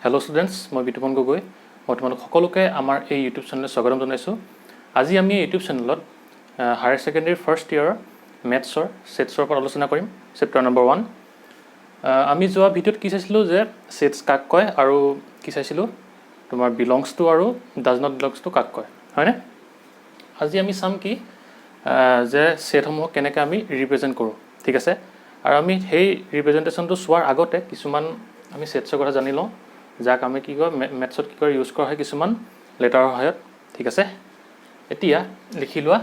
Hello' students, মই বিতুপন গগৈ। মই তোমালোক সকলোকে আমাৰ এই ইউটিউব চেনেলত স্বাগতম জনাইছোঁ। আজি আমি ইউটিউব চেনেলত হায়াৰ ছেকেণ্ডেৰী ফাৰ্ষ্ট ইয়েৰৰ মেথছৰ ছেটছৰ ওপৰত আলোচনা কৰিম। Chapter number 1। আমি যোৱা ভিডিঅ'ত কি চাইছিলোঁ যে ছেটছ কাক কয়, আৰু কি চাইছিলোঁ তোমাৰ বিলংছ টু আৰু ডাজ নট বিলংছ টু কাক কয়, হয়নে? আজি আমি চাম কি যে ছেটসমূহক কেনেকৈ আমি ৰিপ্ৰেজেণ্ট কৰোঁ, ঠিক আছে? আৰু আমি সেই ৰিপ্ৰেজেণ্টেশ্যনটো চোৱাৰ আগতে কিছুমান আমি ছেটছৰ কথা জানি লওঁ, যাক আমি কি কয় মেথছত কি কৰে ইউজ কৰা হয় কিছুমান লেটাৰৰ সহায়ত, ঠিক আছে? এতিয়া লিখি লোৱা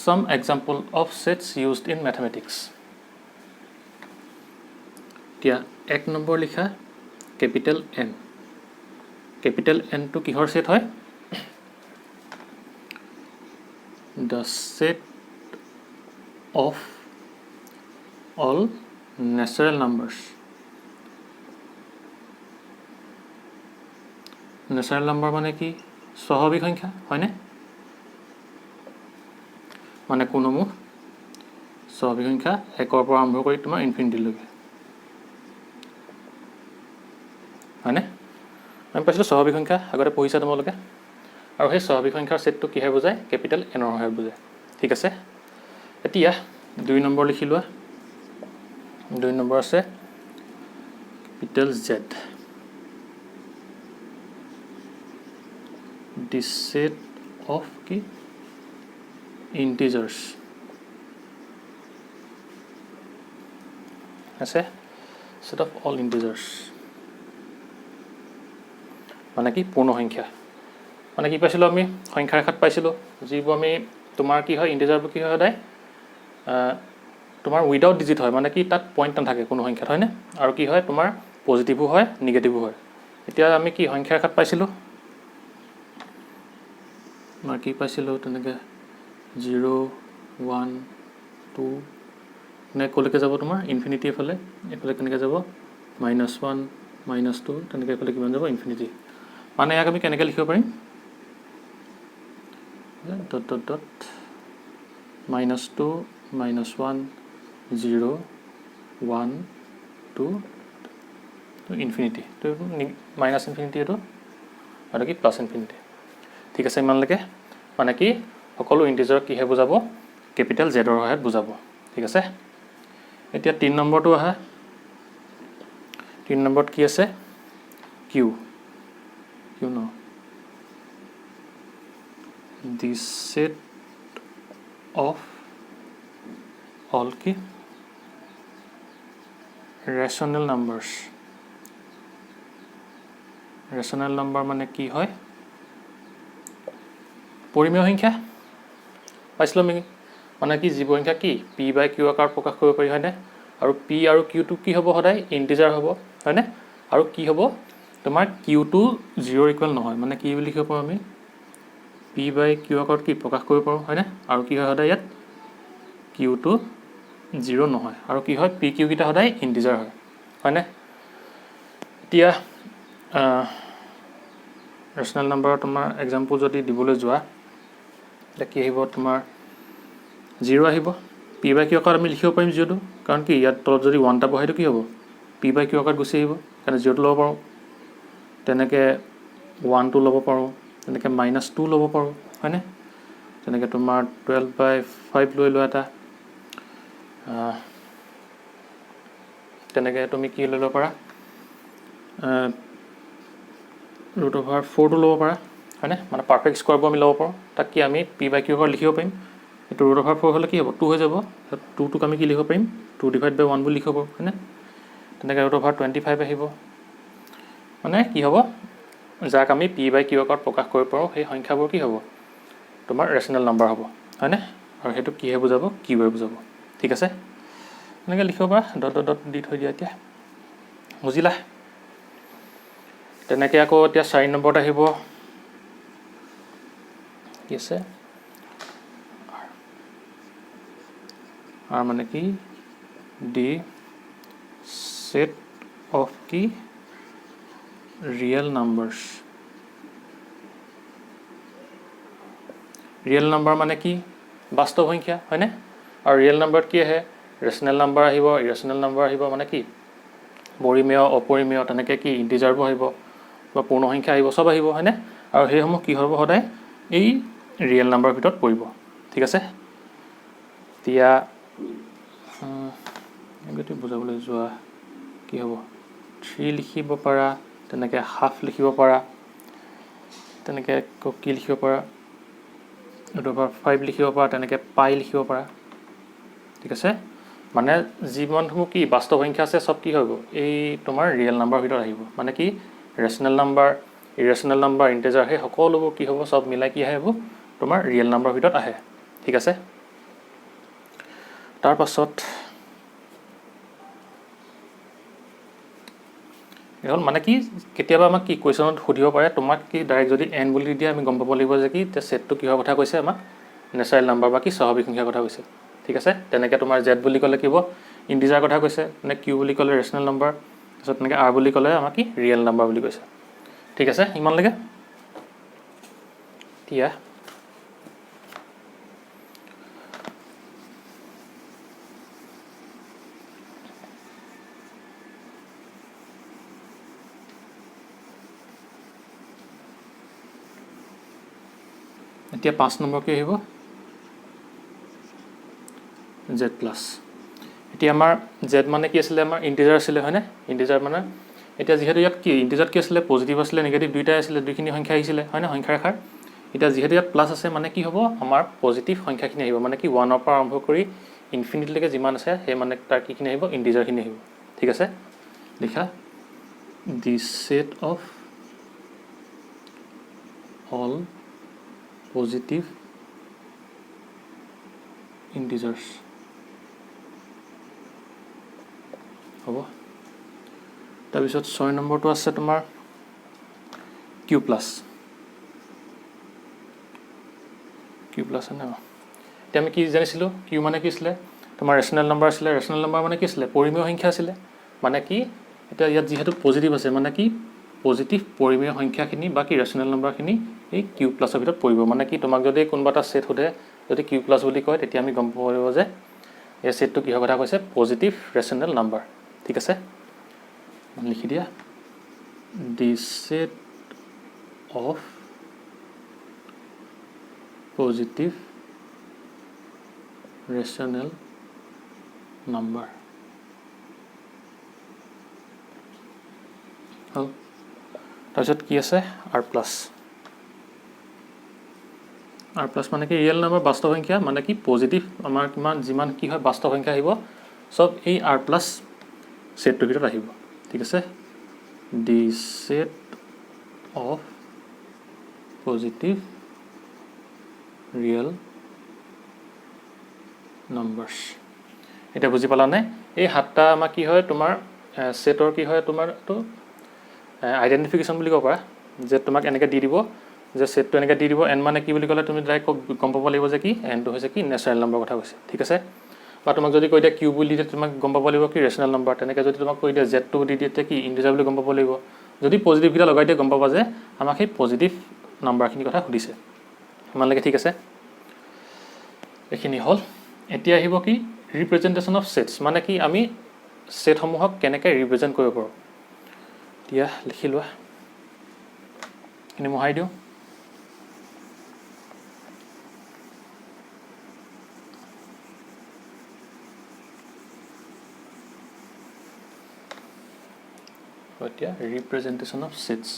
some example of sets used in mathematics. এতিয়া 1 নম্বৰ লিখা কেপিটেল N. কেপিটেল Nটো কিহৰ ছেট হয়? The set of all natural numbers. Natural number মানে কি? স্বাভাৱিক সংখ্যা, হয়নে? মানে কোনোমুখ স্বাভাৱিক সংখ্যা 1ৰ পৰা আৰম্ভ কৰি তোমাৰ ইনফিনিটিলৈকে, হয়নে? আমি পাইছিলোঁ স্বাভাৱিক সংখ্যা, আগতে পঢ়িছা তোমালোকে। আৰু সেই স্বাভাৱিক সংখ্যাৰ ছেটটো কিহে বুজায়? কেপিটেল Nৰ সহায়ত বুজায়, ঠিক আছে? এতিয়া 2 নম্বৰ লিখি লোৱা। 2 নম্বৰ আছে capital Z. The set of কি integers আছে, set of all integers মানে কি? পূৰ্ণ সংখ্যা। মানে কি পাইছিলোঁ আমি? সংখ্যা ৰেখাত পাইছিলোঁ যিবোৰ আমি তোমাৰ কি হয় ইণ্টিজাৰবোৰ কি হয় সদায় তোমাৰ উইদাউট ডিজিট হয়, মানে কি তাত পইণ্ট নাথাকে কোনো সংখ্যাত, হয়নে? আৰু কি হয় তোমাৰ পজিটিভো হয় নিগেটিভো হয়। এতিয়া আমি কি সংখ্যা ৰেখাত পাইছিলোঁ তোমাৰ কি পাইছিলোঁ তেনেকৈ 0, 1, 2 নে ক'লৈকে যাব তোমাৰ ইনফিনিটি, এইফালে কেনেকৈ যাব -1, -2 তেনেকৈ এইফালে কিমান যাব ইনফিনিটি। মানে ইয়াক আমি কেনেকৈ লিখিব পাৰিম? ডট ডট ডট -2, -1, 0, 1, 2 ইনফিনিটি, তো মাইনাছ ইনফিনিটি এইটো আৰু কি প্লাছ ইনফিনিটি, ঠিক আছে? ইমানলৈকে মানে কি সকলো ইণ্টিজাৰক কিহে বুজাব? কেপিটেল জেডৰ সহায়ত বুজাব, ঠিক আছে? এতিয়া 3 নম্বৰটো আহা। 3 নম্বৰত কি আছে? কিউ ন দি ছেট অফ অল কি ৰেচনেল নাম্বাৰছ। ৰেচনেল নাম্বাৰ মানে কি হয়? পৰিমেয় সংখ্যা পাইছিলোঁ আমি, মানে কি যিবোৰ সংখ্যা কি P/Q আকাৰত প্ৰকাশ কৰিব পাৰি, হয়নে? আৰু P আৰু Qটো কি হ'ব? সদায় ইণ্টিজাৰ হ'ব, হয়নে? আৰু কি হ'ব তোমাৰ Qটো 0ৰ ইকুৱেল নহয়, মানে কি বুলি লিখিব পাৰোঁ আমি? P/Q আকাৰত কি প্ৰকাশ কৰিব পাৰোঁ, হয়নে? আৰু কি হয় সদায় ইয়াত Qটো 0 নহয়, আৰু কি হয় PQ কেইটা সদায় ইণ্টিজাৰ হয়, হয়নে? এতিয়া ৰেচনেল নাম্বাৰৰ তোমাৰ এক্সাম্পল যদি দিবলৈ যোৱা এতিয়া কি আহিব? তোমাৰ 0 আহিব। P/Q আকাৰত আমি লিখিব পাৰিম 0টো, কাৰণ কি ইয়াত তলত যদি 1টা বহাই দিওঁ কি হ'ব? P/Q আকাৰত গুচি আহিব, সেইকাৰণে 0টো ল'ব পাৰোঁ। তেনেকৈ 1টো ল'ব পাৰোঁ, তেনেকৈ -2 ল'ব পাৰোঁ, হয়নে? তেনেকৈ তোমাৰ 12/5 লৈ লোৱা এটা, তেনেকৈ তুমি কি লৈ ল'ব পাৰা √4টো ল'ব পাৰা, হয়নে? মানে পাৰফেক্ট স্কোৱাৰবোৰ আমি ল'ব পাৰোঁ। তাক কি আমি P/Q আকাৰত লিখিব পাৰিম। এইটো √4 হ'লে কি হ'ব? 2 হৈ যাব। 2টোক আমি কি লিখিব পাৰিম? 2/1 বুলি লিখিব পাৰোঁ, হয়নে? তেনেকৈ √25 আহিব। মানে কি হ'ব? যাক আমি P/Q আকাৰত প্ৰকাশ কৰিব পাৰোঁ সেই সংখ্যাবোৰ কি হ'ব? তোমাৰ ৰেচনেল নাম্বাৰ হ'ব, হয়নে? আৰু সেইটো কিহে বুজাব? কিউৱে বুজাব, ঠিক আছে? এনেকৈ লিখিব পাৰা, ডট ডট ডট দি থৈ দিয়া। এতিয়া বুজিলা? তেনেকৈ আকৌ এতিয়া 4 নম্বৰত আহিব কি আছে? আৰু মানে কি দি ছেট অফ কি ৰিয়েল নাম্বাৰছ। ৰিয়েল নাম্বাৰ মানে কি? বাস্তৱ সংখ্যা, হয়নে? আৰু ৰিয়েল নাম্বাৰত কি আহে? ৰেচনেল নাম্বাৰ আহিব, ইৰেচনেল নাম্বাৰ আহিব, মানে কি পৰিমেয় অপৰিমেয়, তেনেকৈ কি ইণ্টিজাৰবোৰ আহিব, তোমাৰ পূৰ্ণ সংখ্যা আহিব, চব আহিব হয়নে? আৰু সেইসমূহ কি হ'ব সদায় এই ৰিয়েল নাম্বাৰৰ ভিতৰত পৰিব। ঠিক আছে, এতিয়া যদি বুজাবলৈ যোৱা কি হ'ব, 3 লিখিব পাৰা, তেনেকৈ হাফ লিখিব পাৰা, তেনেকৈ কি লিখিব পাৰা, 5 লিখিব পাৰা, তেনেকৈ পাই লিখিব পাৰা। ঠিক আছে, মানে যিমানসমূহ কি বাস্তৱ সংখ্যা আছে চব কি হ'ব, এই তোমাৰ ৰিয়েল নাম্বাৰৰ ভিতৰত আহিব। মানে কি ৰেচনেল নাম্বাৰ, ইৰেচনেল নাম্বাৰ, ইণ্টিজাৰ, সেই সকলোবোৰ কি হ'ব, চব মিলাই কি আহিব, তোমাৰ ৰিয়েল নাম্বাৰৰ ভিতৰত আহে। ঠিক আছে, তাৰপাছত হ'ল মানে কি কেতিয়াবা আমাক কি কুৱেশ্যনত সুধিব পাৰে, তোমাক কি ডাইৰেক্ট যদি এন বুলি দিয়ে আমি গম পাব লাগিব যে কি ছেটটো কিহৰ কথা কৈছে, আমাক নেচাৰেল নাম্বাৰ বা কি স্বাভাৱিক সংখ্যাৰ কথা কৈছে। ঠিক আছে, তেনেকৈ তোমাৰ জেড বুলি ক'লে কি হ'ব, ইণ্টিজাৰ কথা কৈছে, মানে কিউ বুলি ক'লে ৰেচনেল নাম্বাৰ, তাৰপিছত তেনেকৈ আৰ বুলি ক'লে আমাক কি ৰিয়েল নাম্বাৰ বুলি কৈছে। ঠিক আছে, ইমানলৈকে। এতিয়া এতিয়া 5 নম্বৰ কি আহিব, জেড প্লাছ। এতিয়া আমাৰ জেড মানে কি আছিলে, আমাৰ ইণ্টিজাৰ আছিলে হয়নে? ইণ্টিজাৰ মানে এতিয়া যিহেতু ইয়াত কি ইণ্টিজাৰত কি আছিলে, পজিটিভ আছিলে, নিগেটিভ দুইটাই আছিলে, দুইখিনি সংখ্যা আহিছিলে হয়নে, সংখ্যা ৰেখাৰ। এতিয়া যিহেতু ইয়াত প্লাছ আছে মানে কি হ'ব, আমাৰ পজিটিভ সংখ্যাখিনি আহিব, মানে কি 1ৰ পৰা আৰম্ভ কৰি ইনফিনিটিলৈকে যিমান আছে সেই মানে তাৰ কিখিনি আহিব, ইণ্টিজাৰখিনি আহিব। ঠিক আছে, লিখা the set of all positive integers হ'ব। তাৰপিছত 6 নম্বৰটো আছে তোমাৰ কিউ প্লাছ। কিউ প্লাছ হয় ন। এতিয়া আমি কি জানিছিলোঁ, কিউ মানে কি আছিলে, তোমাৰ ৰেচনেল নাম্বাৰ আছিলে। ৰেচনেল নাম্বাৰ মানে কি আছিলে, পৰিমেয় সংখ্যা আছিলে। মানে কি এতিয়া ইয়াত যিহেতু পজিটিভ আছে, মানে কি পজিটিভ পৰিমেয় সংখ্যাখিনি বা কি ৰেচনেল নাম্বাৰখিনি এই কিউ প্লাছৰ ভিতৰত পৰিব। মানে কি তোমাক যদি কোনোবা এটা ছেট সোধে, যদি কিউ প্লাছ বুলি কয়, তেতিয়া আমি গম পাব লাগিব যে এই ছেটটো কিহৰ কথা কৈছে, পজিটিভ ৰেচনেল নাম্বাৰ। ঠিক আছে, লিখি দিয়া the set of positive rational number. হ'ল, তাৰপিছত কি আছে, আৰ প্লাছ। আৰ প্লাছ মানে কি ৰিয়েল নাম্বাৰ, বাস্তৱ সংখ্যা, মানে কি পজিটিভ আমাৰ কিমান যিমান কি হয় বাস্তৱ সংখ্যা আহিব, চব এই আৰ প্লাছ ছেটটোৰ ভিতৰত আহিব। ঠিক আছে, the set of positive real numbers. এতিয়া বুজি পালানে? এই 7টা আমাৰ কি হয়, তোমাৰ ছেটৰ কি হয়, তোমাৰ এইটো আইডেণ্টিফিকেশ্যন বুলি ক'ব পাৰা, যে তোমাক এনেকৈ দি দিব যে ছেটটো এনেকৈ দি দিব, এন মানে কি বুলি ক'লে তুমি ডাইৰেক্ট গম পাব লাগিব যে কি এনটো হৈছে কি নেচাৰেল নাম্বাৰৰ কথা কৈছে। ঠিক আছে, বা তোমাক যদি কৈ দিয়ে কিউ বুলি দিয়ে, তোমাক গম পাব লাগিব কি ৰেচনেল নাম্বাৰ। তেনেকৈ যদি তোমাক কৈ দিয়ে জেডটো দি দিয়ে, কি ইণ্টিজাৰ বুলি গম পাব লাগিব। যদি পজিটিভকেইটা লগাই দিয়ে, গম পাবা যে আমাক সেই পজিটিভ নাম্বাৰখিনিৰ কথা সুধিছে। ইমানলৈকে ঠিক আছে, এইখিনি হ'ল। এতিয়া আহিব কি ৰিপ্ৰেজেণ্টেশ্যন অফ ছেটছ, মানে কি আমি ছেটসমূহক কেনেকৈ ৰিপ্ৰেজেণ্ট কৰিব পাৰোঁ। এতিয়া লিখি লোৱা, এইখিনি মোহাৰি দিওঁ। এতিয়া representation of sets.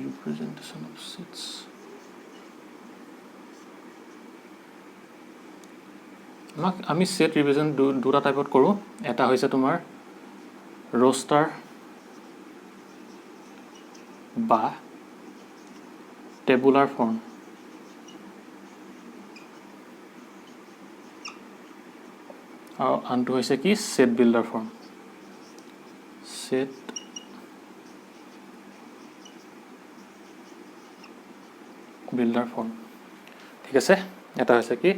Representation of sets, আমাক আমি ছেট ৰিপ্ৰেজেণ্ট দুটা টাইপত কৰোঁ। এটা হৈছে তোমাৰ ৰ'ষ্টাৰ বা টেবুলাৰ ফৰ্ম, আৰু আনটো হৈছে কি set builder form. Set builder form. ঠিক আছে, এটা হৈছে কি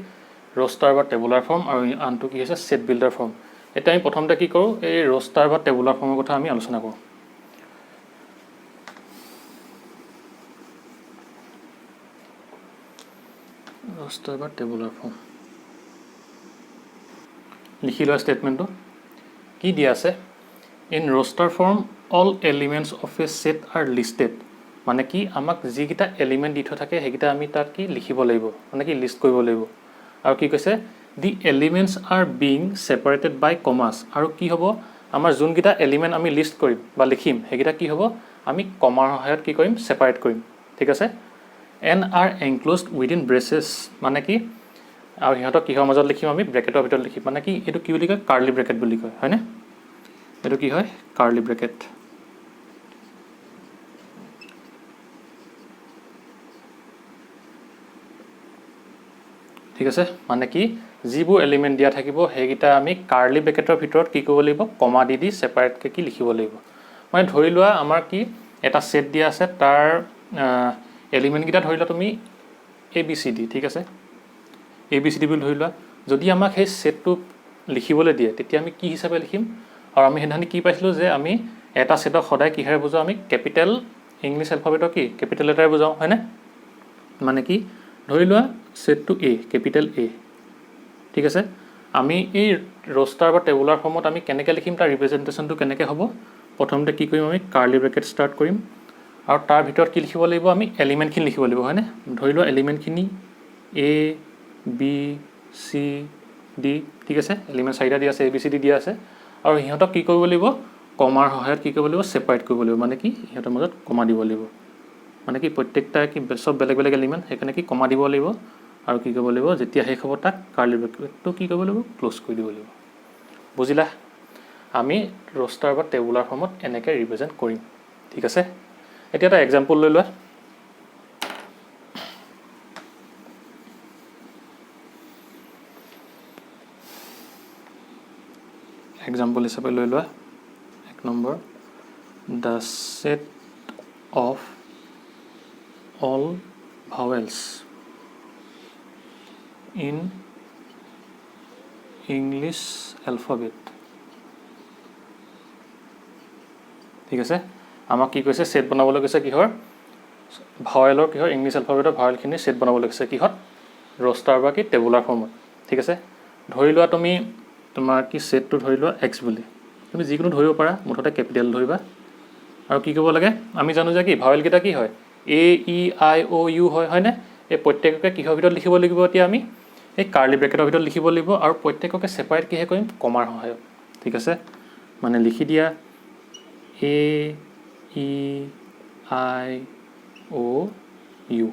ৰ'ষ্টাৰ বা টেবুলাৰ ফৰ্ম, আৰু আনটো কি হৈছে ছেট বিল্ডাৰ ফৰ্ম। এতিয়া আমি প্ৰথমতে কি কৰোঁ, এই ৰ'ষ্টাৰ বা টেবুলাৰ ফৰ্মৰ কথা আমি আলোচনা কৰোঁ। ৰ'ষ্টাৰ বা টেবুলাৰ ফৰ্ম, লিখি লোৱা ষ্টেটমেণ্টটো কি দিয়া আছে in roster form all elements of a set are listed মানে কি আমাক যিকেইটা এলিমেণ্ট দি থোৱা থাকে সেইকেইটা আমি তাত কি লিখিব লাগিব মানে কি লিষ্ট কৰিব লাগিব আৰু কি কৈছে দি এলিমেণ্টছ আৰ বিং ছেপাৰেটেড বাই কমাছ আৰু কি হ'ব আমাৰ যোনকেইটা এলিমেণ্ট আমি লিষ্ট কৰিম বা লিখিম সেইকেইটা কি হ'ব আমি কমাৰ সহায়ত কি কৰিম ছেপাৰেট কৰিম ঠিক আছে এণ্ড আৰ এনক্ল'জড উইদিন ব্ৰেচেছ মানে কি আৰু সিহঁতক কিহৰ মাজত লিখিম আমি ব্ৰেকেটৰ ভিতৰত লিখিম মানে কি এইটো কি বুলি কয় কাৰ্লি ব্ৰেকেট বুলি কয় হয়নে এইটো কি হয় কাৰ্লি ব্ৰেকেট ঠিক আছে মানে কি যিবোৰ এলিমেণ্ট দিয়া থাকিব সেইকেইটা আমি কাৰ্লি ব্ৰেকেটৰ ভিতৰত কি কৰিব লাগিব কমা দি ছেপাৰেটকৈ কি লিখিব লাগিব মানে ধৰি লোৱা আমাৰ কি এটা ছেট দিয়া আছে তাৰ এলিমেণ্টকেইটা ধৰি লোৱা তুমি ABCD ঠিক আছে ABCD বুলি ধৰি লোৱা যদি আমাক সেই ছেটটো লিখিবলৈ দিয়ে তেতিয়া আমি কি হিচাপে লিখিম আৰু আমি সেইদিনাখনি কি পাইছিলোঁ যে আমি এটা ছেটক সদায় কিহেৰে বুজাওঁ আমি কেপিটেল ইংলিছ এলফাবেটৰ কি কেপিটেল লেটাৰে বুজাওঁ হয়নে মানে কি ধৰি লোৱা ছেটটো A কেপিটেল A ঠিক আছে আমি এই ৰষ্টাৰ বা টেবুলাৰ ফৰ্মত আমি কেনেকৈ লিখিম তাৰ ৰিপ্ৰেজেণ্টেশ্যনটো কেনেকৈ হ'ব প্ৰথমতে কি কৰিম আমি কাৰ্লি ব্ৰেকেট ষ্টাৰ্ট কৰিম আৰু তাৰ ভিতৰত কি লিখিব লাগিব আমি এলিমেণ্টখিনি লিখিব লাগিব হয়নে ধৰি লোৱা এলিমেণ্টখিনি A B C D ঠিক আছে এলিমেণ্ট 4টা দিয়া আছে ABCD দিয়া আছে আৰু সিহঁতক কি কৰিব লাগিব কমাৰ সহায়ত কি কৰিব লাগিব ছেপাৰেট কৰিব লাগিব মানে কি সিহঁতৰ মাজত কমা দিব লাগিব মানে কি প্ৰত্যেকটা কি সব বেলেগ বেলেগ এলিমেণ্ট সেইকাৰণে কি কমা দিব লাগিব আৰু কি কৰিব লাগিব যেতিয়া শেষ হ'ব তাক কাৰ্লি ব্ৰেকেটটো কি কৰিব লাগিব ক্ল'জ কৰি দিব লাগিব বুজিলা আমি ৰষ্টাৰ বা টেবুলাৰ ফৰ্মত এনেকৈ ৰিপ্ৰেজেণ্ট কৰিম ঠিক আছে এতিয়া এটা এক্সাম্পল লৈ লোৱা এক্সাম্পল হিচাপে লৈ লোৱা 1 number the set of all vowels in English alphabet ঠিক আছে আমাক কি কৈছে ছেট বনাবলৈ কৈছে কিহৰ ভাৱেলৰ কিহৰ ইংলিছ এলফাবেটৰ ভাৱেলখিনি ছেট বনাবলৈ কৈছে কিহত ৰষ্টাৰ বা কি টেবুলাৰ ফৰ্মত ঠিক আছে ধৰি লোৱা তুমি তোমাৰ কি ছেটটো ধৰি লোৱা X বুলি তুমি যিকোনো ধৰিব পাৰা মুঠতে কেপিটেল ধৰিবা আৰু কি কৰিব লাগে আমি জানো যে কি ভাৱেলকেইটা কি হয় A E I O U হয়নে এই প্ৰত্যেককে কিহৰ ভিতৰত লিখিব লাগিব এতিয়া আমি এই কাৰ্লি ব্ৰেকেটৰ ভিতৰত লিখিব লাগিব আৰু প্ৰত্যেককে ছেপাৰেট কিহে কৰিম কমাৰ সহায়ত ঠিক আছে মানে লিখি দিয়া A E I O U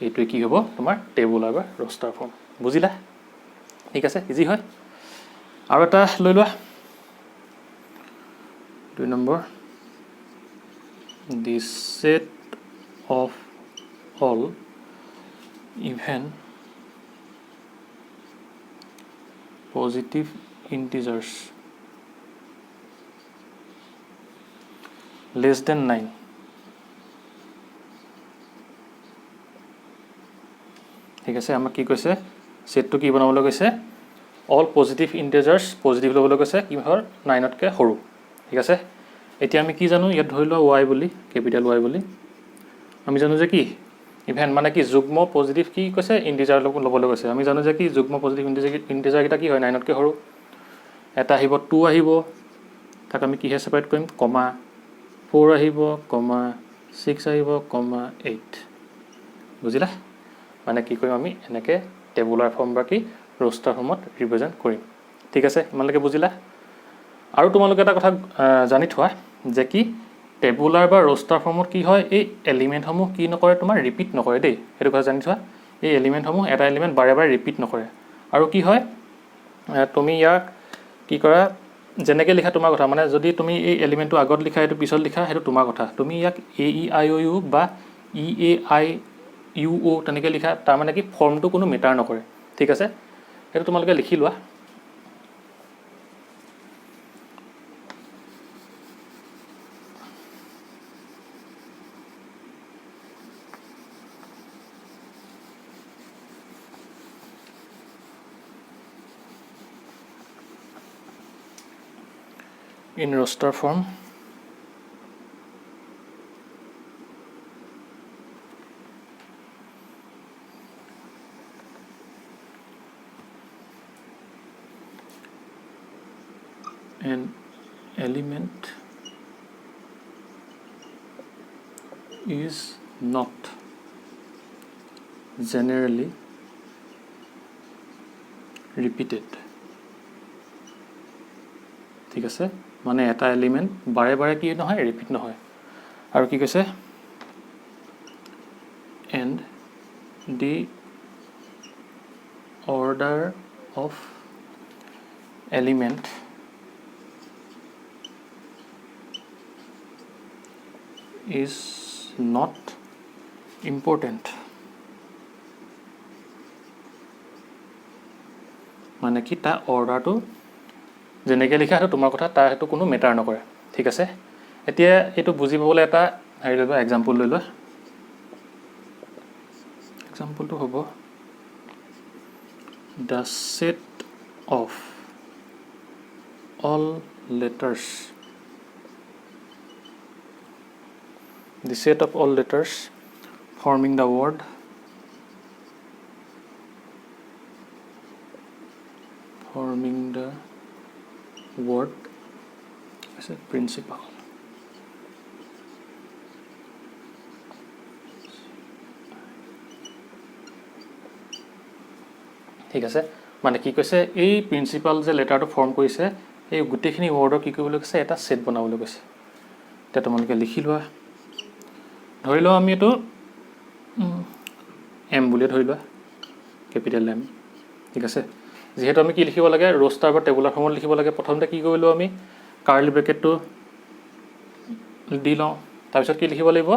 এইটোৱে কি হ'ব তোমাৰ টেবুলাৰ বা ৰষ্টাৰ ফৰ্ম বুজিলা ঠিক আছে ইজি হয় আৰু এটা লৈ লোৱা 2 নম্বৰ the set of all even positive integers less than 9 ঠিক আছে আমাক কি কৈছে ছেটটো কি বনাবলৈ কৈছে অল পজিটিভ ইণ্টিজাৰ্ছ পজিটিভ ল'বলৈ কৈছে কিহৰ 9তকৈ সৰু ঠিক আছে এতিয়া আমি কি জানো ইয়াত ধৰি লোৱা Y বুলি কেপিটেল Y বুলি আমি জানো যে কি ইভেন মানে কি যুগ্ম পজিটিভ কি কৈছে ইণ্টিজাৰ ল'বলৈ কৈছে আমি জানো যে কি যুগ্ম পজিটিভ ইণ্টিজাৰকেইটা কি হয় 9তকৈ সৰু এটা আহিব 2 আহিব তাক আমি কিহে ছেপাৰেট কৰিম কমা 4 আহিব কমা 6 আহিব কমা 8 বুজিলা মানে কি কৰিম আমি এনেকৈ টেবুলাৰ ফৰ্ম বা কি ৰষ্টাৰ ফৰ্মত ৰিপ্ৰেজেণ্ট কৰিম ঠিক আছে ইমানলৈকে বুজিলা আৰু তোমালোকে এটা কথা জানি থোৱা যে কি টেবুলাৰ বা ৰষ্টাৰ ফৰ্মত কি হয় এই এলিমেণ্টসমূহ কি নকৰে তোমাৰ ৰিপিট নকৰে দেই সেইটো কথা জানি থোৱা এই এলিমেণ্টসমূহ এটা এলিমেণ্ট বাৰে বাৰে ৰিপিট নকৰে আৰু কি হয় তুমি ইয়াক কি কৰা যেনেকৈ লিখা তোমাৰ কথা মানে যদি তুমি এই এলিমেণ্টটো আগত লিখা এইটো পিছত লিখা সেইটো তোমাৰ কথা তুমি ইয়াক AEIOU বা EAIUO তেনেকৈ লিখা তাৰমানে কি ফৰ্মটো কোনো মেটাৰ নকৰে ঠিক আছে সেইটো তোমালোকে লিখি লোৱা in roster form an element is not generally repeated ঠিক আছে মানে এটা এলিমেন্ট বাৰে বাৰে কি নহয় ৰিপিট নহয় আৰু কি কৈছে and the order of element is not important মানে কি তা অৰ্ডাৰটো যেনেকৈ লিখা সেইটো তোমাৰ কথা তাৰ সেইটো কোনো মেটাৰ নকৰে ঠিক আছে এতিয়া এইটো বুজি পাবলৈ এটা হেৰি লৈ লোৱা এক্সাম্পল লৈ লোৱা এক্সাম্পলটো হ'ব the set of all letters forming the word as a principal ঠিক আছে মানে কি কৈছে এই প্ৰিন্সিপাল যে লেটাৰটো ফৰ্ম কৰিছে এই গোটেইখিনি ৱৰ্ডৰ কি কৰিবলৈ কৈছে এটা সেট বনাবলৈ কৈছে এতিয়া তোমালোকে লিখি লোৱা ধৰি লওঁ আমি এইটো এম বুলি ধৰি লোৱা কেপিটেল এম ঠিক আছে যেহেতু আমি কি লিখিব লাগে ৰোষ্টাৰ বা টেবুলাৰ ফৰ্মত লিখিব লাগে প্ৰথমতে কি কৰিলো আমি কাৰ্লি ব্ৰেকেটটো দি লওঁ তাৰপিছত কি লিখিব লাগিব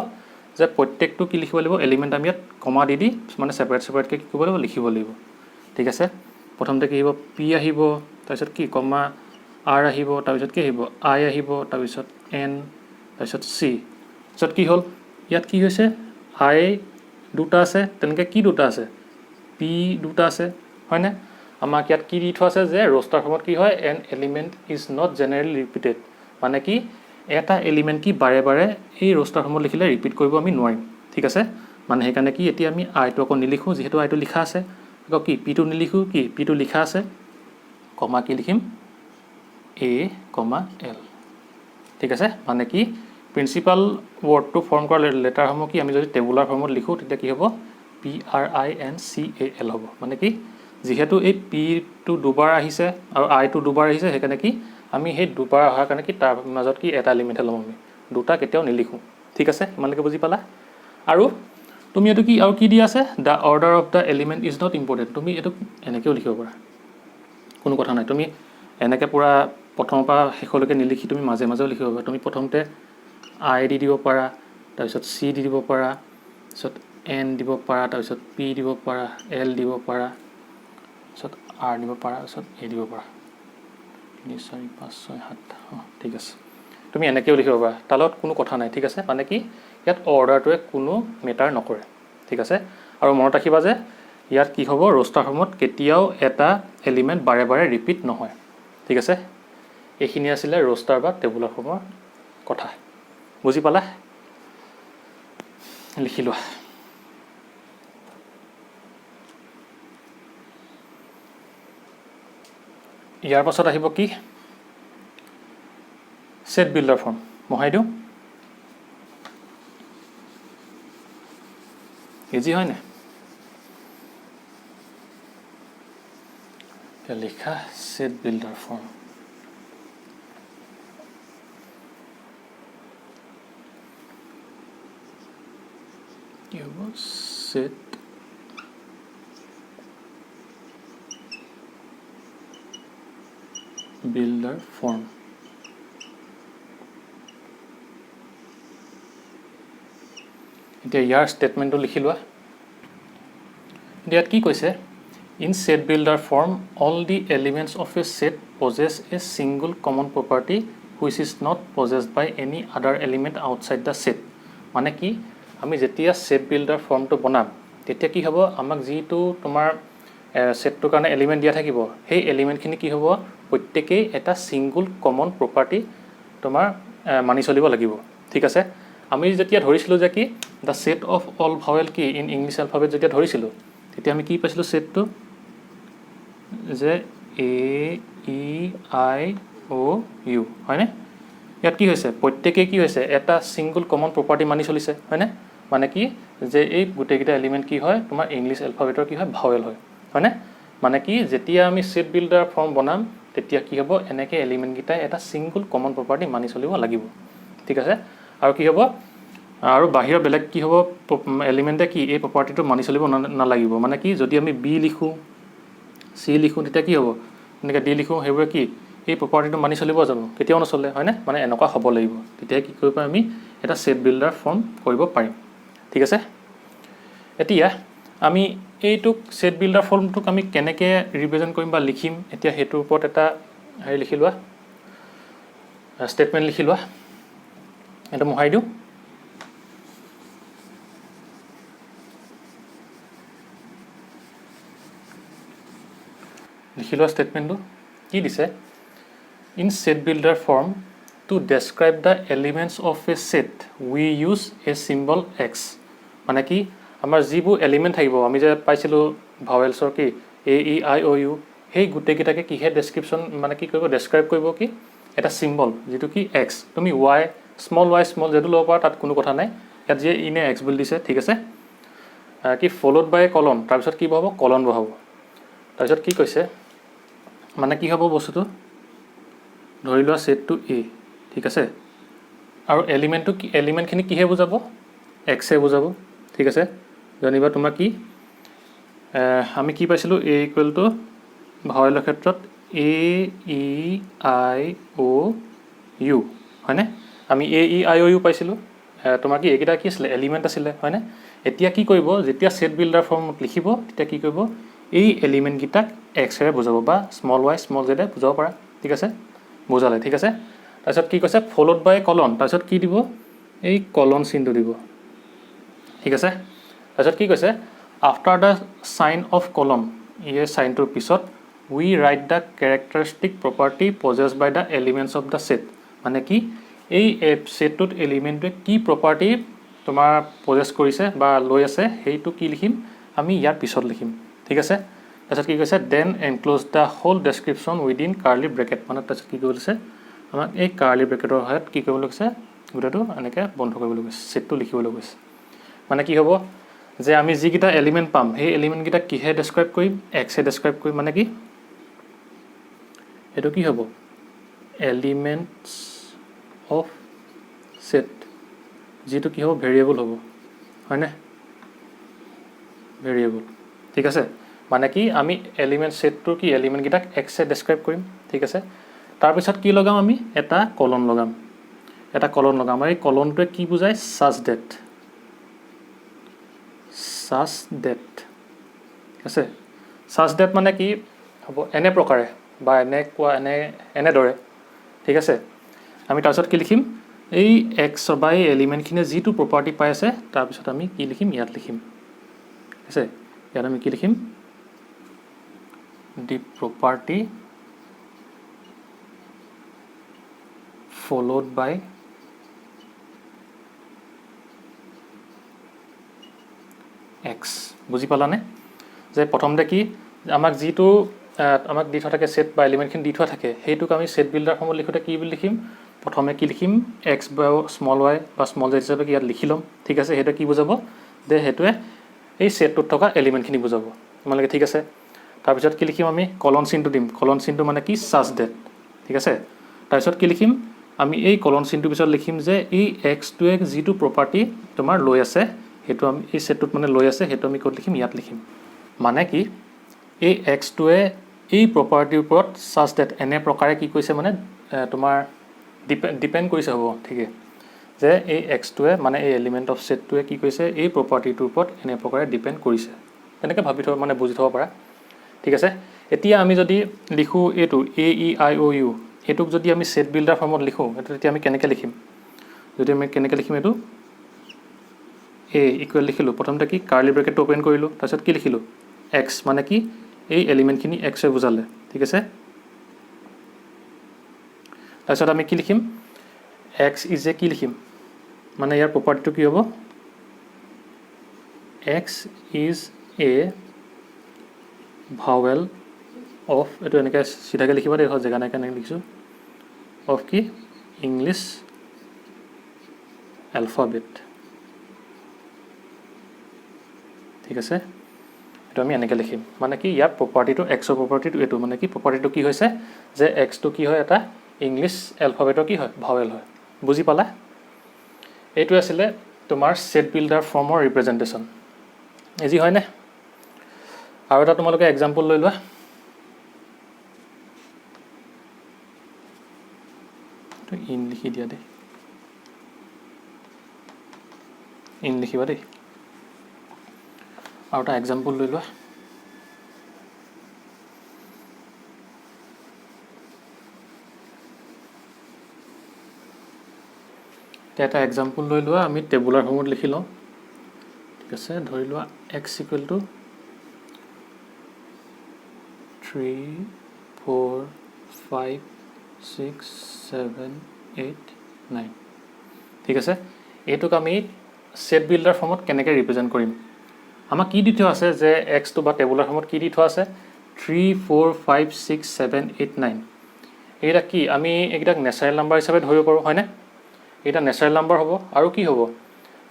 যে প্ৰত্যেকটো কি লিখিব লাগিব এলিমেন্ট আমি ইয়াত কমা দি মানে সেপাৰেটকৈ কি কৰিব লাগিব লিখিব লাগিব ঠিক আছে প্ৰথমতে কি আহিব পি আহিব তাৰপিছত কি কমা আৰ আহিব তাৰপিছত কি আহিব আই আহিব তাৰপিছত এন তাৰপিছত চি তাৰপিছত কি হ'ল ইয়াত কি হৈছে আই দুটা আছে তেনেকৈ কি দুটা আছে পি দুটা আছে হয়নে আমাক ইয়াত কি দি থোৱা আছে যে ৰোষ্টাৰ ফৰ্মত কি হয় N element is not generally repeated মানে কি এটা এলিমেণ্ট কি বাৰে বাৰে এই ৰোষ্টাৰ ফৰ্মত লিখিলে ৰিপিট কৰিব আমি নোৱাৰিম ঠিক আছে মানে সেইকাৰণে কি এতিয়া আমি আইটো আকৌ নিলিখোঁ যিহেতু আইটো লিখা আছে আকৌ কি পিটো নিলিখোঁ কি পিটো লিখা আছে কমা কি লিখিম এ কমা এল ঠিক আছে মানে কি প্ৰিন্সিপাল ৱৰ্ডটো ফৰ্ম কৰা লেটাৰসমূহ কি আমি যদি টেবুলাৰ ফৰ্মত লিখোঁ তেতিয়া কি হ'ব PRINCAL হ'ব মানে কি যেহেতু এই পিটো দুবাৰ আহিছে আৰু আইটো দুবাৰ আহিছে সেইকাৰণে কি আমি সেই দুবাৰ অহাৰ কাৰণে কি তাৰ মাজত কি এটা এলিমেণ্ট ল'ম আমি দুটা কেতিয়াও নিলিখোঁ ঠিক আছে ইমানলৈকে বুজি পালা আৰু তুমি এইটো কি আৰু কি দি আছে the order of the element is not important তুমি এইটো এনেকৈও লিখিব পাৰা কোনো কথা নাই তুমি এনেকৈ পূৰা প্ৰথমৰ পৰা শেষলৈকে নিলিখি তুমি মাজে মাজেও লিখিব পাৰা তুমি প্ৰথমতে আই দি দিব পাৰা তাৰপিছত চি দি দিব পাৰা তাৰপিছত এন দিব পাৰা তাৰপিছত পি দিব পাৰা এল দিব পাৰা তাৰপিছত আৰ দিব পাৰা তাৰপিছত এ দিব পাৰা 3 4 5 6 7 ঠিক আছে তুমি এনেকৈও লিখিব পাৰা তাৰ লগত কোনো কথা নাই ঠিক আছে মানে কি ইয়াত অৰ্ডাৰটোৱে কোনো মেটাৰ নকৰে ঠিক আছে আৰু মনত ৰাখিবা যে ইয়াত কি হ'ব ৰোষ্টাৰ ফৰ্মত কেতিয়াও এটা এলিমেণ্ট বাৰে বাৰে ৰিপিট নহয় ঠিক আছে এইখিনি আছিলে ৰোষ্টাৰ বা টেবুলাৰ ফৰ্মৰ কথা বুজি পালা লিখি লোৱা ইয়াৰ পাছত আহিব কি সেট বিল্ডাৰ ফৰ্ম মহাই দিওঁ ইজি হয় না লিখা সেট বিল্ডাৰ ফৰ্ম কি হ'ব সেট builder form এতিয়া ইয়াৰ ষ্টেটমেণ্টটো লিখি লোৱা ইয়াত কি কৈছে in set builder form all the elements of a set possess a single common property which is not possessed by any other element outside the set মানে কি আমি যেতিয়া set builder ফৰ্মটো বনাম তেতিয়া কি হ'ব আমাক যিটো তোমাৰ সেটটোৰ কাৰণে এলিমেণ্ট দিয়া থাকিব সেই এলিমেণ্টখিনি কি হ'ব প্ৰত্যেকই এটা সিঙ্গল কমন প্ৰপাৰ্টি তোমাৰ মানি চলিব লাগিব ঠিক আছে আমি যেতিয়া ধৰিছিলোঁ যে কি the set of all vowel কি ইন ইংলিছ এলফাবেট যেতিয়া ধৰিছিলোঁ তেতিয়া আমি কি পাইছিলোঁ সেটটো যে এ ই আই IOU হয়নে ইয়াত কি হৈছে প্ৰত্যেকই কি হৈছে এটা সিঙ্গল কমন প্ৰপাৰ্টি মানি চলিছে হয়নে মানে কি যে এই গোটেইকেইটা এলিমেন্ট কি হয় তোমাৰ ইংলিশ এলফাবেটৰ কি হয় ভাৱেল হয় হয়নে মানে কি যেতিয়া আমি সেট বিল্ডাৰ ফৰ্ম বনাম তেতিয়া কি হ'ব এনেকে এলিমেন্ট গিটাই এটা সিঙ্গল কমন প্ৰপাৰ্টি মানি চলিব লাগিব ঠিক আছে আৰু কি হ'ব আৰু বাহিৰৰ বেলেগ কি হ'ব এলিমেন্টে কি এই প্ৰপাৰ্টিটো মানি চলিব নালাগিব মানে কি যদি আমি বি লিখো সি লিখো তেতিয়া কি হ'ব এনেকে ডি লিখো হেবোৰ কি এই প্ৰপাৰ্টিটো মানি চলিব জানো কেতিয়াও নচলে হয়নে মানে এনেকুৱা হ'ব লাগিব তেতিয়া কি কৰিব আমি এটা সেট বিল্ডাৰ ফৰ্ম কৰিব পাৰিম ঠিক আছে এতিয়া আমি এইটোক সেট বিল্ডাৰ ফৰ্মটোক আমি কেনেকৈ ৰিপ্ৰেজেন্ট কৰিম বা লিখিম এতিয়া হেতুৰ ওপৰত এটা হেৰি লিখি লোৱা স্টেটমেন্ট লিখি লোৱা এটা মোহাই দিও লিখি লোৱা স্টেটমেন্টটো কি দিছে in set builder form to describe the elements of a set we use a symbol x মানে কি আমাৰ যিবোৰ এলিমেন্ট থাকিব আমি যে পাইছিলো ভাৱেলছৰ কি a e i o u সেই গুটেকিটাকে কি হে ডেসক্ৰিপচন মানে কি কৰিব ডেসক্ৰাইব কৰিব কি এটা সিম্বল যেটো কি x তুমি y স্মল যেটো লব পাৰা তাত কোনো কথা নাই ইয়াত যে ইনে x বুলি দিছে ঠিক আছে কি ফলোড বাই কলন তাৰ পিছত কি বহাব কলন বহাব তাৰ পিছত কি কৈছে মানে কি হ'ব বস্তুটো ধৰি লোৱা সেট টু a ঠিক আছে আৰু এলিমেন্টটো কি এলিমেন্টখিনি কিহে বুজাব x এ বুজাব ঠিক আছে জানিবা তোমাৰ কি আমি কি পাইছিলো a ইকুৱেল টু ভাৱেলৰ ক্ষেত্ৰত a e i o u হয়নে আমি a e i o u পাইছিলো তোমাৰ কি একিটা কি আছিল এলিমেন্ট আছিল হয়নে এতিয়া কি কৰিব যেতিয়া সেট বিল্ডাৰ ফৰ্মত লিখিব তেতিয়া কি কৰিব এই এলিমেন্ট গিটাক x এৰে বুজাব বা স্মল y স্মল z এ বুজাব পাৰা ঠিক আছে বুজালে ঠিক আছে তাৰপিছত কি কৈছে ফলোড বাই কলন তাৰপিছত কি দিব এই কলন চিনটো দিব ঠিক আছে তাৰপিছত কি কৈছে আফটাৰ দা সাইন অফ কলন এই সাইনটোৰ পিছত we write the characteristic property possessed by the elements of the set মানে কি এই সেটটোত এলিমেন্টে কি প্ৰপাৰ্টি তোমাৰ পজেছ কৰিছে বা লৈ আছে হেইটো কি লিখিম আমি ইয়াৰ পিছত লিখিম ঠিক আছে তাৰপিছত কি কৈছে then enclose the whole description within curly bracket মানে তাৰপিছত কি কৰিছে আমাক এই কাৰ্লি ব্ৰেকেটৰ সহায়ত কি কৰিব লাগিছে গুটাটো এনেকৈ বন্ধ কৰিব লাগিছে সেটটো লিখিবলৈ গৈছে মানে কি হ'ব যে আমি যি কিটা এলিমেন্ট পাম সেই এলিমেন্ট কিটা কিহে ডেসক্ৰাইব কৰিম x এ ডেসক্ৰাইব কৰিম মানে কি এটো কি হ'ব এলিমেন্টস অফ সেট যেটো কি হ'ব ভেৰিয়েবল হ'ব হয়নে ভেৰিয়েবল ঠিক আছে মানে কি আমি এলিমেন্ট সেটটোৰ কি এলিমেন্ট কিটাক x এ ডেসক্ৰাইব কৰিম ঠিক আছে তাৰ পিছত কি লগাম আমি এটা কলন লগাম আৰু এই কলনটোৱে কি বুজায় such that ঠিক আছে such that মানে কি হ'ব এনে প্ৰকাৰে বা এনে কোৱা এনে দৰে ঠিক আছে আমি তাৰ পিছত কি লিখিম এই x বাই এলিমেন্ট খিনি যেটো প্ৰপাৰ্টি পাই আছে তাৰ পিছত আমি কি লিখিম ইয়াত লিখিম ঠিক আছে ইয়াত আমি কি লিখিম the property followed by x বুজি পালানে যে প্ৰথমতে কি আমাক যেটো আমাক দি থোৱা থাকে সেট বা এলিমেন্ট খিনি দি থোৱা থাকে হেইটোক আমি সেট বিল্ডাৰ ফৰ্মত লিখোতে কি বুলি লিখিম প্ৰথমে কি লিখিম x বা স্মল y বা স্মল z হিচাপে ইয়াত লিখি লম ঠিক আছে হেটো কি বুজাব যে হেতুৱে এই সেটটোত থকা এলিমেন্ট খিনি বুজাব তোমালোকে ঠিক আছে তাৰ পিছত কি লিখিম আমি কলন চিনটো দিম কলন চিনটো মানে কি such that ঠিক আছে তাৰ পিছত কি লিখিম আমি এই কলন চিনটো পিছত লিখিম যে এই x টোৱে যেটো প্ৰপাৰ্টি তোমাৰ লৈ আছে হেতু আমি এই সেটটোত মানে লৈ আছে হেতু আমি ক'ত লিখিম ইয়াত লিখিম মানে কি এই x টোৱে এই প্ৰপাৰ্টিৰ ওপৰত such that এনে প্ৰকাৰে কি কৈছে মানে তোমাৰ ডিপেন্ড কৰিছে হ'ব ঠিক আছে যে এই x টোৱে মানে এই এলিমেন্ট অফ সেট টোৱে কি কৈছে এই প্ৰপাৰ্টিটোৰ ওপৰত এনে প্ৰকাৰে ডিপেন্ড কৰিছে তেনেকৈ ভাবি থব মানে বুজি থব পাৰা ঠিক আছে এতিয়া আমি যদি লিখো এটো a e i o u এটোক যদি আমি সেট বিল্ডাৰ ফৰ্মত লিখো এটো তেতিয়া আমি কেনেকৈ লিখিম যদি আমি কেনেকৈ লিখিম এটো a ইকুৱেল লিখিলো প্ৰথমতে কি কাৰ্লি ব্ৰেকেট ওপেন কৰিলো তাৰপিছত কি লিখিলো x মানে কি এই এলিমেন্ট খিনি x এ বুজালে ঠিক আছে তাৰপিছত আমি কি লিখিম x ইজ এ কি লিখিম মানে ইয়াৰ প্ৰপাৰ্টিটো কি হ'ব x is a vowel of এটো এনেকৈ সিধাকে লিখিবা দে জেগা নাই কেনে লিখিছো অফ কি ইংলিছ এলফাবেট ঠিক আছে এইটো আমি এনেকৈ লিখিম মানে কি ইয়াৰ প্ৰপাৰ্টিটো এক্সৰ প্ৰপাৰ্টিটো এইটো মানে কি প্ৰপাৰ্টিটো কি হৈছে যে এক্সটো কি হয় এটা ইংলিছ এলফাবেটৰ কি হয় ভাৱেল হয় বুজি পালা এইটো আছিলে তোমাৰ সেট বিল্ডাৰ ফৰ্মৰ ৰিপ্ৰেজেন্টেশন ইজি হয়নে আৰু এটা তোমালোকে এক্সাম্পল লৈ লোৱা তো ইন লিখি দিয়া দে ইন লিখিবা দেই আৰু এটা এক্সাম্পল লৈ লোৱা এটা এক্সাম্পল লৈ লোৱা আমি টেবুলাৰ ফৰ্মত লিখি লওঁ ঠিক আছে ধৰি লোৱা x = 3 4 5 6 7 8 9 ঠিক আছে এইটোক আমি সেট বিল্ডাৰ ফৰ্মত কেনেকৈ ৰিপ্ৰেজেন্ট কৰিম আমাক কি দি থোৱা আছে যে x টো বা টেবুলাৰ ফৰ্মত কি দি থোৱা আছে 3 4 5 6 7 8 9 এইটা কি আমি এইটাক ন্যাচাৰাল নাম্বাৰ হিচাপে ধৰিব পাৰো হয়নে এটা ন্যাচাৰাল নাম্বাৰ হ'ব আৰু কি হ'ব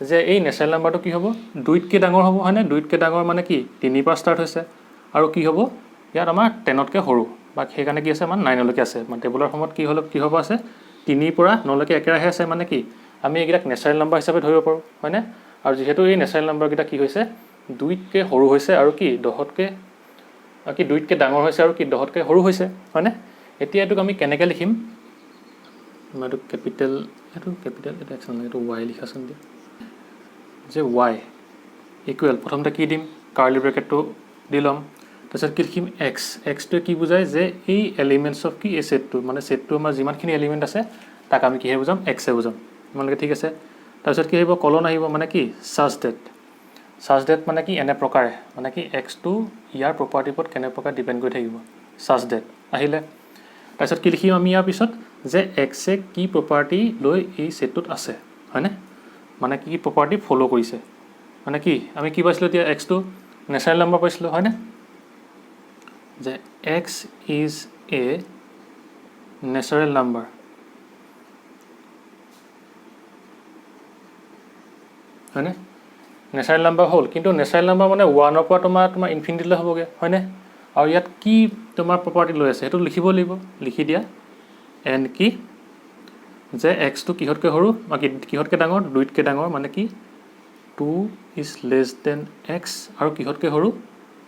যে এই ন্যাচাৰাল নাম্বাৰটো কি হ'ব 2তকৈ ডাঙৰ হ'ব হয়নে 2তকৈ ডাঙৰ মানে কি 3 পৰা ষ্টাৰ্ট হৈছে আৰু কি হ'ব ইয়াত আমাৰ 10তকৈ সৰু বা সেইকাৰণে কি আছে আমাৰ 9 লৈকে আছে মানে টেবুলাৰ ফৰ্মত কি হ'ব আছে 3 পৰা 9 লৈকে একেৰাহে আছে মানে কি আমি এইবিলাক ন্যাচাৰাল নাম্বাৰ হিচাপে ধৰিব পাৰো হয়নে আৰু যেহেতু এই ন্যাচাৰাল নাম্বাৰকেইটা কি হৈছে 2তকৈ সৰু হৈছে আৰু কি 10তকৈ কি 2তকৈ ডাঙৰ হৈছে আৰু কি 10তকৈ সৰু হৈছে হয়নে এতিয়া এটোক আমি কেনেকৈ লিখিম মানে ক্যাপিটাল এটা এক্সন লাগে তো y লিখাছন দি যে y ইকুৱেল প্ৰথমতে কি দিম কাৰ্লি ব্ৰেকেটটো দিলম তাৰপিছত কি লিখিম x টো কি বুজায় যে এই এলিমেন্টস অফ কি এই সেটটো মানে সেটটো আমাৰ যিমানখিনি এলিমেন্ট আছে তাক আমি কি হে বুজাম x এ বুজাম মানে ঠিক আছে তাৰপিছত কি আহিব কলন আহিব মানে কি such that মানে কি এনে প্ৰকাৰে মানে কি x টো ইয়াৰ প্ৰপাৰ্টি ওপৰত কেনে প্ৰকাৰ ডিপেন্ড কৰি থাকিব such that আহিলে তাৰপিছত কি লিখিম আমি ইয়াৰ পিছত যে x এ কি প্ৰপাৰ্টি লৈ এই সেটটোত আছে হয়নে মানে কি প্ৰপাৰ্টি ফলো কৰিছে মানে কি আমি কি পাইছিলো এতিয়া x টো ন্যাচাৰাল নাম্বাৰ পাইছিলো হয়নে যে x is a natural number হয়নে ন্যাচাৰাল নাম্বাৰ হ'ল কিন্তু ন্যাচাৰাল নাম্বাৰ মানে 1 ৰ পৰা তোমাৰ ইনফিনিটিলৈ হ'বগে হয়নে আৰু ইয়াত কি তোমাৰ প্ৰপাৰ্টি লৈ আছে হেতু লিখিব লাগিব লিখি দিয়া n কি যে x টো কিহতকৈ সৰু বা কিহতকৈ ডাঙৰ 2তকৈ ডাঙৰ মানে কি 2 is less than x আৰু কিহতকৈ সৰু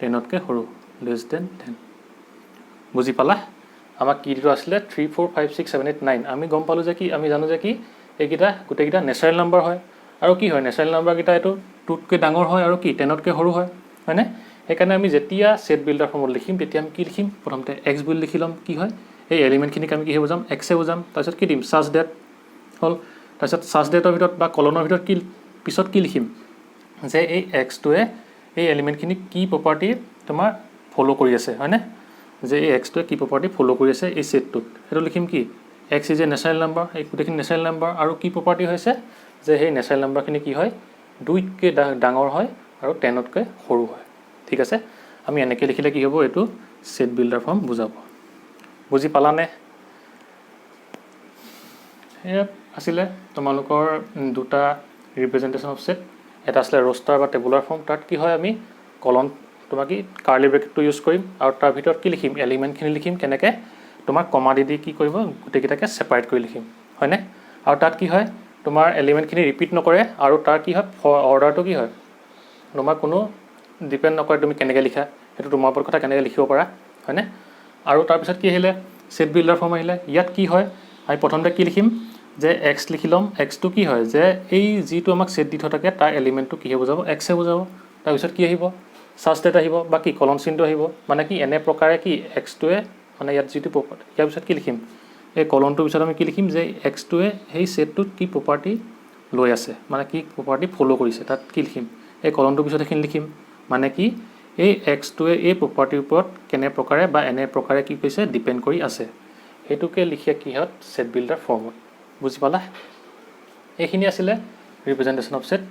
10তকৈ সৰু less than 10 বুজি পালা আমাক কি দিটো আছিলে 3 4 5 6 7 8 9 আমি গম পালো যে কি আমি জানো যে কি এইকিটা গোটেইকিটা ন্যাচাৰাল নাম্বাৰ হয় আৰু কি হয় ন্যাচাৰাল নাম্বাৰ কিটা এটো 2তকৈ ডাঙৰ হয় আৰু কি 10তকৈ সৰু হয় হয়নে সেইকাৰণে আমি যেতিয়া সেট বিল্ডাৰ ফৰ্মত লিখিম তেতিয়া আমি কি লিখিম প্ৰথমতে x বুলি লিখিলম কি হয় এই এলিমেন্টখিনিক আমি কি বুজাম x এ বুজাম তাৰপিছত কি দিম such that হল তাৰপিছত such that ৰ ভিতৰত বা কলনৰ ভিতৰত কি পিছত কি লিখিম যে এই x টোৱে এই এলিমেন্টখিনিক কি প্ৰপাৰ্টি তোমাৰ ফলো কৰি আছে হয়নে যে এই x টোৱে কি প্ৰপাৰ্টি ফলো কৰি আছে এই সেটটোত হেতু লিখিম কি x ইজ এ ন্যাচাৰাল নাম্বাৰ এই গোটেইখিনি ন্যাচাৰাল নাম্বাৰ আৰু কি প্ৰপাৰ্টি হৈছে যে সেই ন্যাচাৰাল নাম্বাৰখিনি কি হয় 2তকৈ ডাঙৰ হয় আৰু 10তকৈ সৰু হয় ঠিক আছে আমি এনেকৈ লিখিলে কি হ'ব এটো সেট বিল্ডাৰ ফৰ্ম বুজাব বুজি পালানে এয়া আছিলে তোমালোকৰ দুটা ৰিপ্ৰেজেন্টেশন অফ সেট এটা আসলে ৰোস্টাৰ বা টেবুলাৰ ফৰ্ম তাত কি হয় আমি কলন তোমাক কাৰ্লি ব্ৰেকেটটো ইউজ কৰিম আৰু তাৰ ভিতৰত কি লিখিম এলিমেন্টখিনি লিখিম কেনেকৈ তোমাক কমা দি কি কৰিব গোটেইকিটাকে সেপাৰেট কৰি লিখিম হয়নে আৰু তাত কি হয় তোমাৰ এলিমেন্টখিনি ৰিপিট নকৰে আৰু তাৰ কি হয় অৰ্ডাৰটো কি হয় তোমাৰ কোনো ডিপেন্ড নকৰে তুমি কেনেকৈ লিখা এটো তোমাৰ ওপৰত কথা কেনেকৈ লিখিব পাৰা হয়নে আৰু তাৰ পিছত কি আহিলে সেট বিল্ডাৰ ফৰ্ম আহিলে ইয়াত কি হয় আমি প্ৰথমতে কি লিখিম যে x লিখিলম x টো কি হয় যে এই জিটো আমাক সেট দি থাকে তাৰ এলিমেন্টটো কি বুজাব x এ বুজাব তাৰ পিছত কি আহিব such that আহিব বা কি কলন চিনটো আহিব মানে কি এনে প্ৰকাৰে কি x টোৱে মানে ইয়াত জিটো প্ৰপাৰ্টি ইয়াৰ পিছত কি লিখিম এই কলনটোৰ পিছত আমি কি লিখিম যে x টোৱে সেই সেটটোত কি প্ৰপাৰ্টি লৈ আছে মানে কি প্ৰপাৰ্টি ফলো কৰিছে তাত কি লিখিম এই কলনটোৰ পিছত এখিনি লিখিম মানে কি এই x টোৱে এই প্ৰপাৰ্টিৰ ওপৰত কেনে প্ৰকাৰে বা এনে প্ৰকাৰে কি কৈছে ডিপেন্ড কৰি আছে হেতুকে লিখিয়া কি হত সেট বিল্ডাৰ ফৰ্মত বুজি পালা এইখিনি আছিল ৰিপ্ৰেজেন্টেশন অফ সেট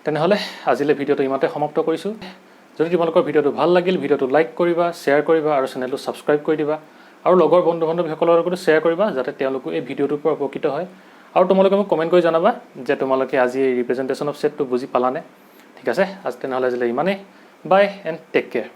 তেনেহলে আজিলে ভিডিওটো ইমাতে সমাপ্ত কৰিছো যদি তোমালোকৰ ভিডিওটো ভাল লাগিল ভিডিওটো লাইক কৰিবা শেয়াৰ কৰিবা আৰু চেনেলটো সাবস্ক্ৰাইব কৰি দিবা আৰু লগৰ বন্ধু বান্ধৱীসকলৰ লগতো শ্বেয়াৰ কৰিবা যাতে তেওঁলোকো এই ভিডিঅ'টোৰ পৰা উপকৃত হয় আৰু তোমালোকে মোক কমেণ্ট কৰি জনাবা যে তোমালোকে আজি এই ৰিপ্ৰেজেণ্টেশ্যন অফ ছেটটো বুজি পালানে ঠিক আছে আজি তেনেহ'লে আজিলৈ ইমানেই বাই এণ্ড টেক কেয়াৰ